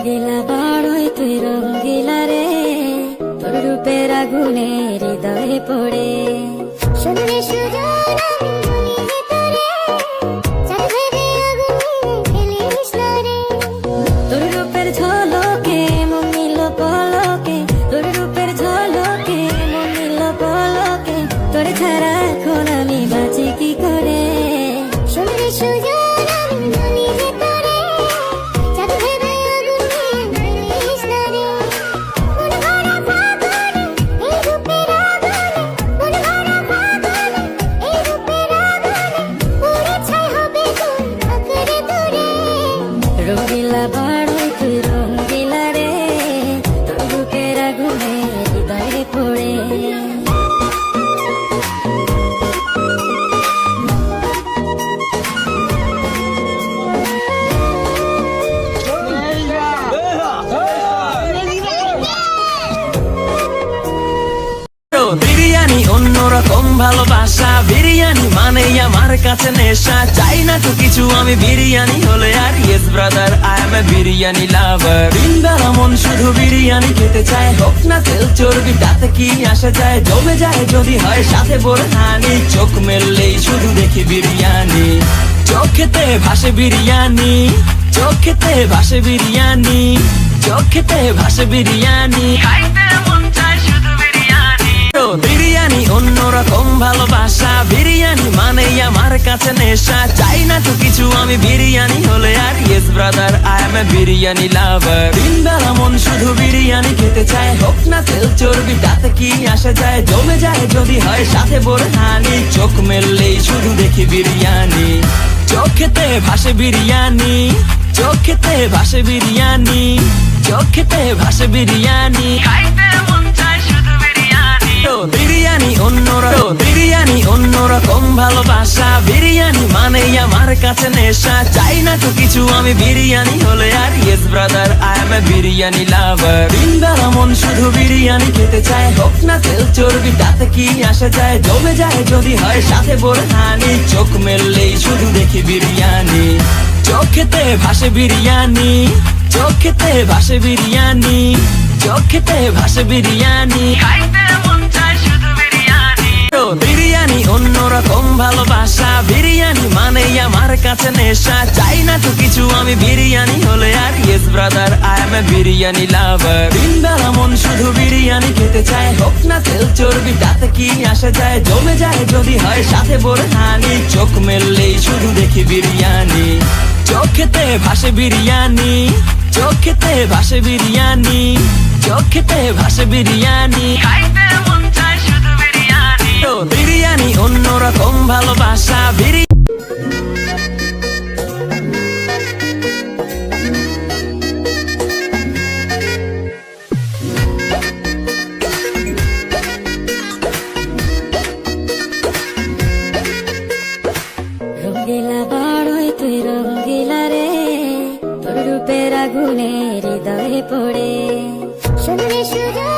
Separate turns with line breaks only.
রঙ্গিলা বড়ই তুই রঙ্গিলা রে, তোর রূপের আগুনে হৃদয়ে পড়ে।
শুনলে সুজন আমি বলি যে তোরে, চাঁদ ভেবে আগুনে ফেলিস না রে।
তোর রূপের ঝলকে মন নিল পলকে, তোর রূপের ঝলকে মন নিল পলকে, তোর ছাড়া এখন আমি বাঁচি কি করে।
শুনলে সুজন আমি বলি যে তোরে, চাঁদ ভেবে আগুনে ফেলিস না রে। মন ভরা ফাগুনে এই রূপের আগুনে, মন ভরা ফাগুনে এই রূপের আগুনে, পুরে ছাই হবে তোর আঁকড়ে ধরে।
রঙ্গিলা বড়ই তুই রঙ্গিলা রে, তোর রূপের আগুনে হৃদয়ে পড়ে।
বিরিয়ানি অন্যরকম ভালোবাসা, বিরিয়ানি মানেই আমার কাছে নেশা। চাই না তো কিছু আমি বিরিয়ানি হলে আর, yes brother I M A biryani লাভার। দিনবেলা মন শুধু বিরিয়ানি খেতে চায়, হোক না তেল চর্বি তাতে কি আসে যায়। জমে যায় যদি হয় সাথে বোরহানি, চোখ মেললেই শুধু দেখি বিরিয়ানি। চোখেতে ভাসে বিরিয়ানি, চোখেতে ভাসে বিরিয়ানি, চোখেতে ভাসে বিরিয়ানি, খাইতে মন চায় শুধু বিরিয়ানি। বিরিয়ানি অন্যরকম ভালোবাসা, বিরিয়ানি মানেই আমার কাছে নেশা। চাই না তো কিছু আমি বিরিয়ানি হলে আর, yes brother I M A biryani লাভার। দিনবেলা মন শুধু বিরিয়ানি খেতে চায়, হোক না তেল চর্বি তাতে কি আসে যায়। জমে যায় যদি হয় সাথে বোরহানি, চোখ মেললেই শুধু দেখি বিরিয়ানি। চোখেতে ভাসে বিরিয়ানি, চোখেতে ভাসে বিরিয়ানি, চোখেতে ভাসে বিরিয়ানি, খাইতে মন চায় শুধু বিরিয়ানি। বিরিয়ানি অন্যরকম ভালোবাসা, বিরিয়ানি মানেই আমার কাছে নেশা। চাই না তো কিছু আমি বিরিয়ানি হলে আর, yes brother I M A biryani লাভার। দিনবেলা মন শুধু বিরিয়ানি খেতে চায়, হোক না তেল চর্বি তাতে কি আসে যায়। জমে যায় যদি হয় সাথে বোরহানি, চোখ মেললেই শুধু দেখি বিরিয়ানি। চোখেতে ভাসে বিরিয়ানি, চোখেতে ভাসে বিরিয়ানি, চোখেতে ভাসে বিরিয়ানি, খাইতে মন চায় শুধু বিরিয়ানি। বিরিয়ানি অন্যরকম ভালোবাসা, বিরিয়ানি মানেই আমার কাছে নেশা। চাই না তো কিছু আমি বিরিয়ানি হলে আর, yes brother I M A biryani লাভার। দিনবেলা মন শুধু বিরিয়ানি খেতে চায়, হোক না তেল চর্বি তাতে কি আসে যায়। জমে যায় যদি হয় সাথে বোরহানি, চোখ মেললেই শুধু দেখি বিরিয়ানি। চোখেতে ভাসে বিরিয়ানি, চোখেতে ভাসে বিরিয়ানি, চোখেতে ভাসে বিরিয়ানি, খাইতে মন চায় শুধু বিরিয়ানি। বিরিয়ানি অন্যরকম ভালোবাসা,
রঙ্গিলা বড়ই তুই রঙ্গিলা রে, তোর রূপের আগুনে হৃদয়ে পড়ে।
শুনলে সুজন